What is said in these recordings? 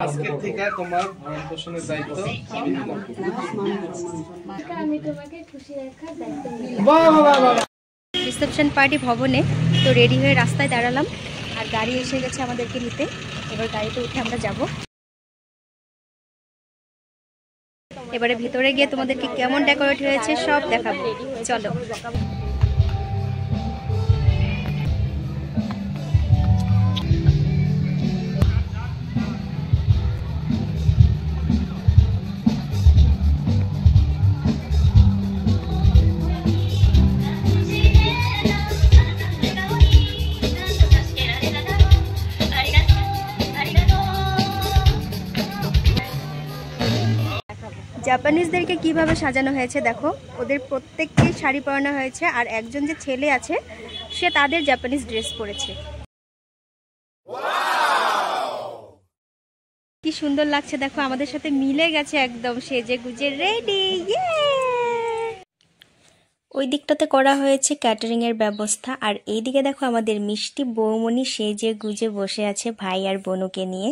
আজকে থেকে তোমার ভরণ পোষণের দায়িত্ব আমি তোমাকে খুশি রাখার দায়িত্ব নিলাম। বাহ বাহ বাহ। রিসেপশন পার্টি ভবনে তো রেডি হয়ে রাস্তায় দাঁড়ালাম আর গাড়ি এসে গেছে আমাদেরকে নিতে। এবার গাড়িতে উঠে আমরা যাব। এবারে ভিতরে গিয়ে তোমাদেরকে কেমন ডেকোরেট হয়েছে সব দেখাবো, চলো। জাপানিজদেরকে কিভাবে সাজানো হয়েছে দেখো, ওদের প্রত্যেককেই শাড়ি পরানো হয়েছে আর একজন যে ছেলে আছে সে তাদের জাপানিজ ড্রেস পরেছে। কি সুন্দর লাগছে দেখো, আমাদের সাথে মিলে গেছে একদম, সেজে গুজে রেডি। ওই দিকটাতে করা হয়েছে ক্যাটারিং এর ব্যবস্থা আর এইদিকে দেখো আমাদের মিষ্টি বৌমনি সেজে গুজে বসে আছে ভাই আর বোনকে নিয়ে।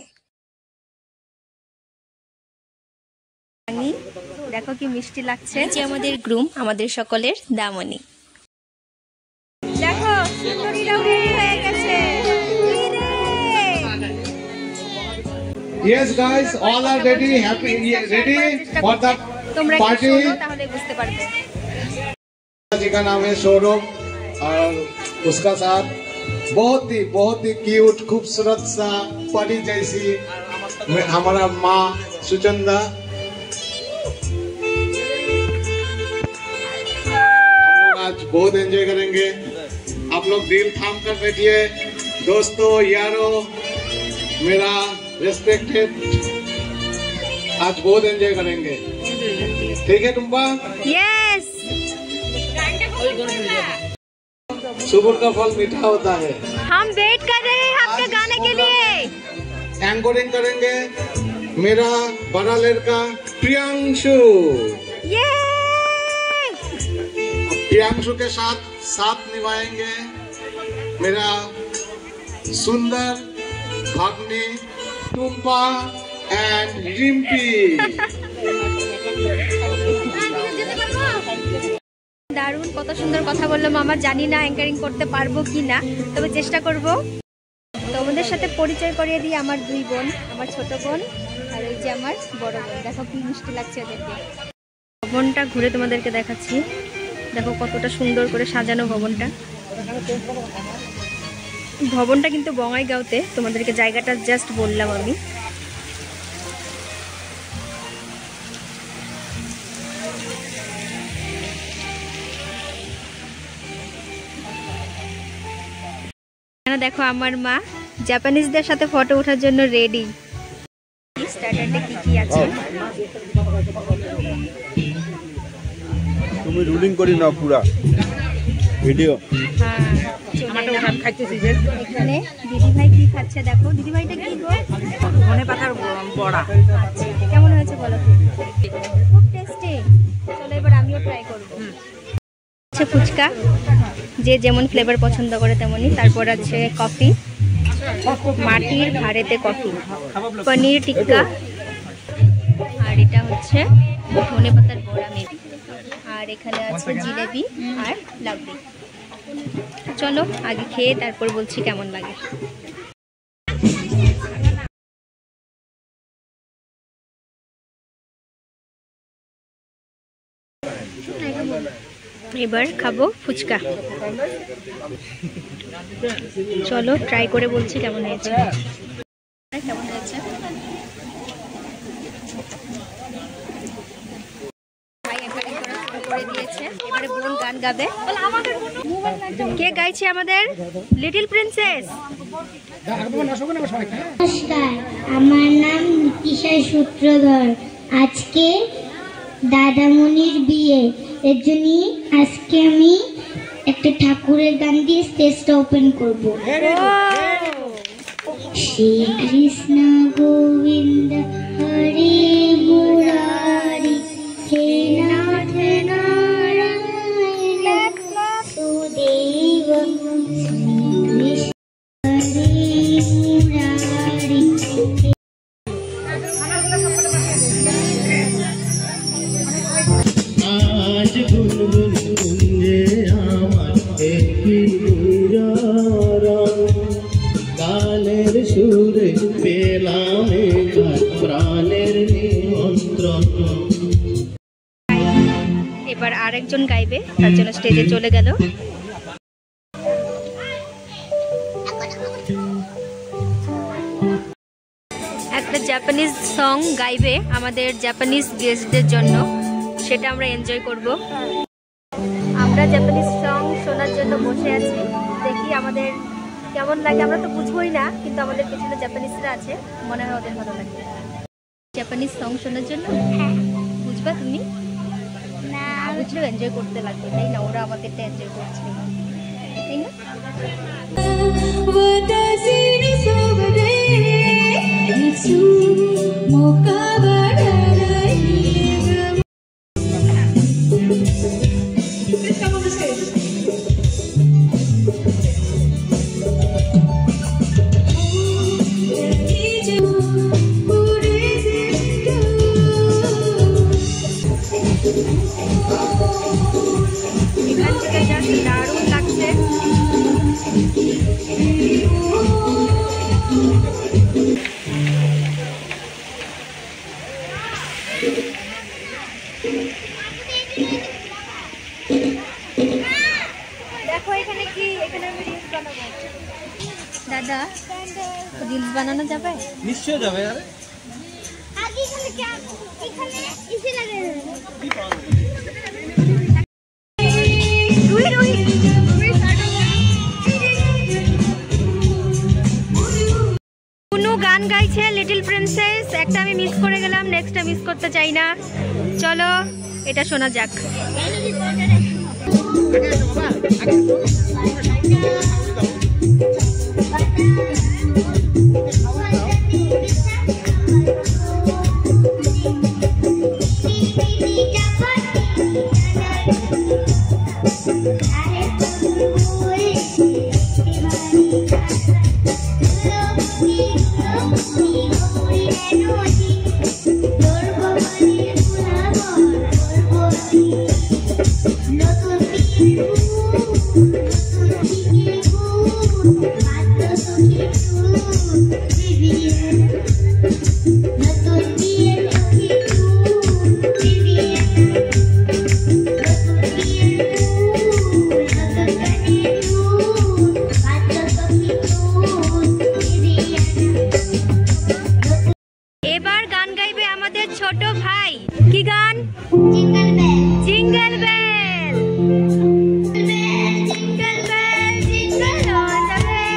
দেখো কি মিষ্টি লাগছে। যে আমাদের গ্রুম, আমাদের সকলের দামনি। দেখো সুন্দরীরা রেডি হয়ে গেছে। Yes guys, all are ready, happy, ready for the party. তাহলে বুঝতে পারবে। जी का नाम है सौरभ और उसका साथ बहुत ही क्यूट खूबसूरत सा परी जैसी हमारा माँ सुचंदा। आज बहुत एंजॉय करेंगे, आप लोग दिल थाम कर बैठिए। दोस्तों यारों, मेरा रेस्पेक्टेड, आज बहुत एंजॉय करेंगे, ठीक है टुम्बा? यस। सुबह का फल मीठा होता है। हम वेट कर रहे हैं आपके गाने के लिए। एंकरिंग करेंगे मेरा बड़ा लड़का प्रियांशु। प्रियांशु के साथ निभाएंगे मेरा सुंदर भाग्नी टुम्पा एंड रिम्पी। দারুণ, কত সুন্দর কথা বললো মামা। জানি না অ্যাঙ্কারিং করতে পারবো কি না, তবে চেষ্টা করব। তোমাদের সাথে পরিচয় করিয়ে দিই, আমার দুই বোন, আমার ছোট বোন আর এই যে আমার বড় বোন। দেখো কি মিষ্টি লাগছে ওদেরকে। ভবনটা ঘুরে তোমাদেরকে দেখাচ্ছি, দেখো কতটা সুন্দর করে সাজানো ভবনটা। ভবনটা কিন্তু বঙ্গাইগাঁওতে, তোমাদেরকে জায়গাটা জাস্ট বললাম আমি। দেখো আমার মা জাপানিজদের সাথে ফটো ওঠার জন্য রেডি। স্টার্টারে কি কি আছে তুমি রুলিং করি নাও পুরা ভিডিও। হ্যাঁ এখানে দিদি ভাই কি খাচ্ছে দেখো। দিদি ভাইটা কি গো? ধনেপাতার বড়া। কেমন হয়েছে বলো? খুব টেস্টি। চলো এবার আমিও ট্রাই করব। আচ্ছা ফুচকা, যে যেমন ফ্লেভার পছন্দ করে তেমনই। তারপর আছে কফি, মাটির ভাড়েতে কফি, পনির টিক্কা, আর এটা হচ্ছে ধনেপাতার বড়া মেবি, আর এখানে আছে জিলেবি আর লাড্ডু। চলো আগে খেয়ে তারপর বলছি কেমন লাগে। এবার খাবো ফুচকা। চলো ট্রাই করে বলছি কেমন হয়েছে। কেমন হয়েছে এবারে বোন গান গাবে। কে গাইছে? আমাদের লিটল প্রিন্সেস। নমস্কার, আমার নাম নীতিশা সূত্রধর। আজকে দাদামণির বিয়ে, এর জন্য আজকে আমি একটা ঠাকুরের গান দিয়ে স্টেজটা ওপেন করব। শ্রী কৃষ্ণ গোবিন্দ হরে মুরারি, হে নাথ নারায়ণ বাসুদেব, শ্রী গানের সুরে পেলাম প্রাণের নিমন্ত্রণ। এবার আরেকজন গাইবে, তার জন্য স্টেজে চলে গেল। একটা জাপানিজ সং গাইবে আমাদের জাপানিজ গেস্টদের জন্য, সেটা আমরা এনজয় করব। আমরা জাপানিজ সং শোনার জন্য বসে আছি, দেখি আমাদের কেমন লাগে। আমরা তো বুঝবোই না, কিন্তু আমাদের পেছনে জাপানিজরা আছে, মনে হয় ওদের ভালো লাগবে। জাপানিজ সং শোনার জন্য বুঝবা তুমি? না বুঝলেও এনজয় করতে লাগবে, তাই না? ওরা আমাদেরটা এনজয় করছে, তাই না? এখান থেকে জাস্ট দারুণ লাগছে। দেখো এখানে কি, এখানে আমি রিলস বানাবো। দাদা রিলস বানানো যাবে? নিশ্চয় যাবে। আরে আগে এখানে কি এখানে ইসে লাগে কোনো গান গাইছে লিটল প্রিন্সেস, একটা আমি মিস করে গেলাম, নেক্সটটা মিস করতে চাই না। চলো এটা শোনা যাক। এবার গান গাইবে আমাদের ছোট ভাই। কি গান? Jingle bell jingle bell. Jingle bell jingle all the way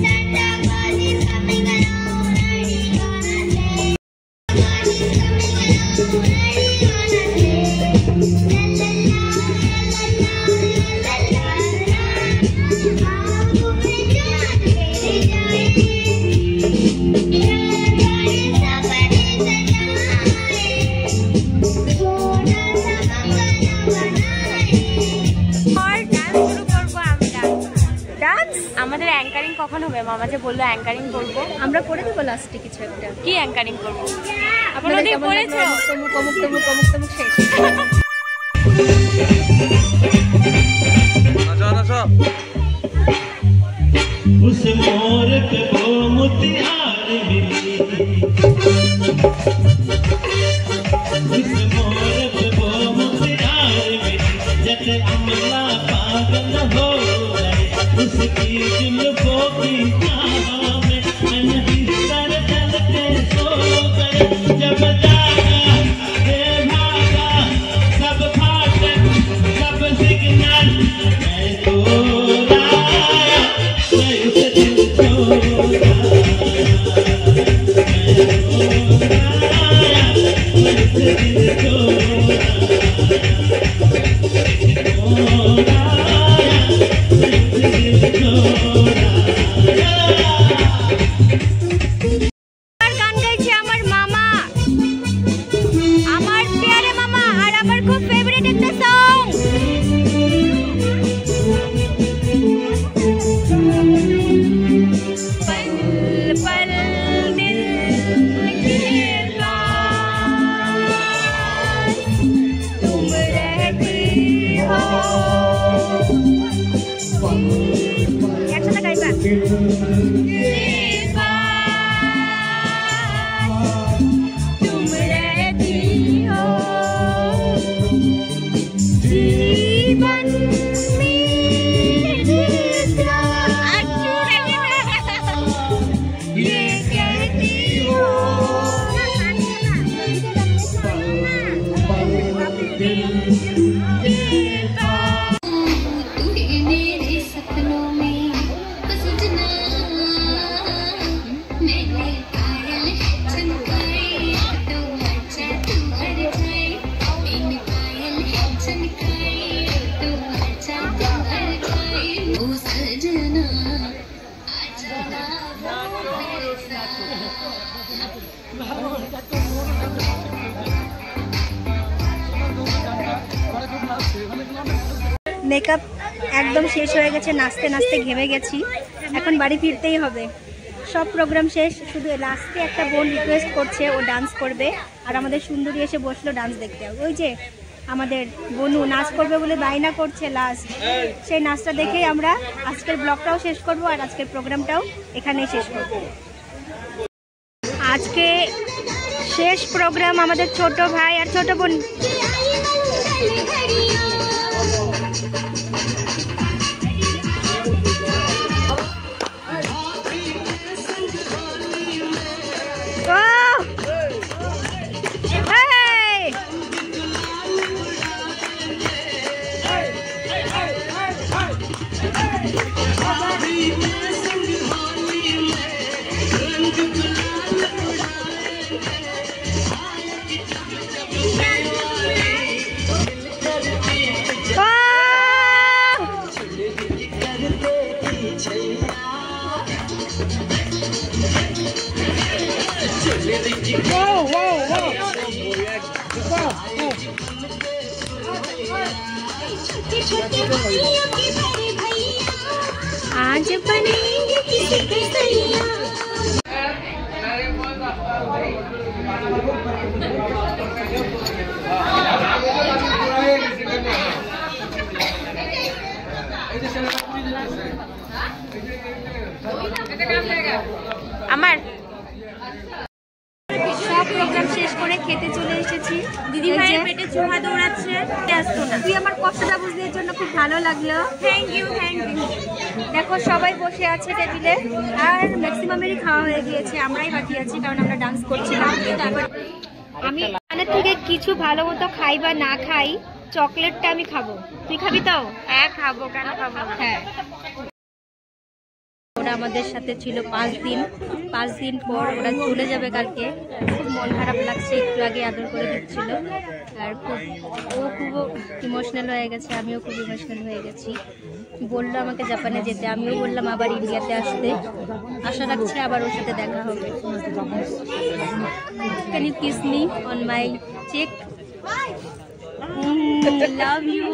Santa Claus is coming around ready on a sleigh Claus is coming around ready on a sleigh লা লা লা आओ घूमे जान मेरे जाए আমাদের অ্যাঙ্কারিং কখন হবে? মামা যে বললো অ্যাঙ্কারিং করবো, আমরা করে দেবো লাস্টে কিছু একটা। কি অ্যাঙ্কারিং করবো? আপনাদের কেমন লাগলো? তমুক তমুক তমুক তমুক তমুক শেষ। उस मोर पे वो मोतिहार मिली, उस मोर पे वो मोतिहार मिली, जैसे अमला पागल हो गए उसकी जुल्फों की छाह में, बिस्तर चल के सो गए। जब जागा ये भागा सब फाटक सब सिग्नल, मैं तो গান গাইছে আমার মামা, আমার প্যারে মামা, আর আমার খুব ফেভারিট একটা সং। पल पल दिल के पास तुम रहती हो। तुम रहती हो जीवन मेरे साथ, ये कहती हो मेरे सपनों में सजना, मैंने पायल चमकाई तो अच्छा तू हर जाए, मैंने पायल चमकाई तो अच्छा तू हर जाए, ओ सजना आजा ना मेरे साथ। মেকআপ একদম শেষ হয়ে গেছে, নাচতে নাচতে ঘেমে গেছি, এখন বাড়ি ফিরতেই হবে। সব প্রোগ্রাম শেষ, শুধু লাস্টে একটা বোন রিকোয়েস্ট করছে ও ডান্স করবে, আর আমাদের সুন্দরী এসে বসলো ডান্স দেখতে। ওই যে আমাদের বনু নাচ করবে বলে বায়না করছে লাস্ট, সেই নাচটা দেখেই আমরা আজকের ব্লগটাও শেষ করব আর আজকের প্রোগ্রামটাও এখানেই শেষ করব। আজকে শেষ প্রোগ্রাম আমাদের ছোট ভাই আর ছোট বোন। आज बनेंगे किसी के सैया। আমার সব প্রোগ্রাম শেষ করে খেতে চলে এসেছি। দিদি ভাইয়ের পেটে চুহা দৌড়াচ্ছে, আসতো না। তুই আমার কষ্টটা বুঝলে জন্য খুব ভালো লাগলো। Thank you, thank you. দেখো সবাই বসে আছে টেবিলে, আর ম্যাক্সিমামেরই খাওয়া হয়ে গিয়েছে, আমরাই বাকি আছি কারণ আমরা ডান্স করছিলাম। আমি এখানের থেকে কিছু ভালো মতো খাই বা না খাই, চকলেটটা আমি খাবো। তুই খাবি তো? হ্যাঁ খাবো, কেন খাবো? হ্যাঁ। ওরা আমাদের সাথে ছিল 5 দিন, 5 দিন পর ওরা চলে যাবে কালকে। খুব মন খারাপ লাগছে, একটু আগে আদর করে দিচ্ছিল, আর ও খুব ইমোশনাল হয়ে গেছে, আমিও খুব ইমোশনাল হয়ে গেছি। বললো আমাকে জাপানে যেতে, আমিও বললাম আবার ইন্ডিয়াতে আসতে। আশা রাখছি আবার ওর সাথে দেখা হবে। Can you kiss me on my cheek? Love you.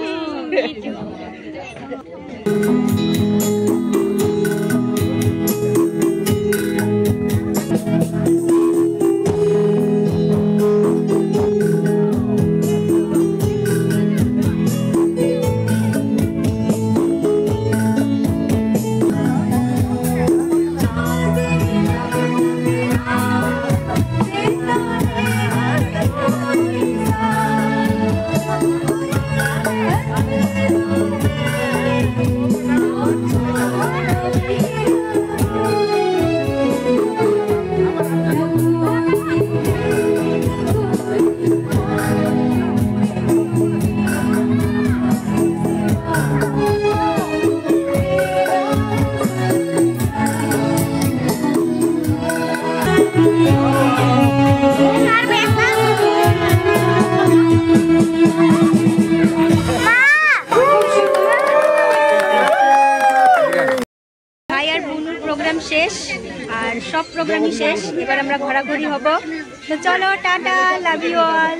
শেষ আর সব প্রোগ্রামই শেষ, এবার আমরা ঘোরাঘুরি হব। তো চলো, টাটা, লাভ ইউ অল।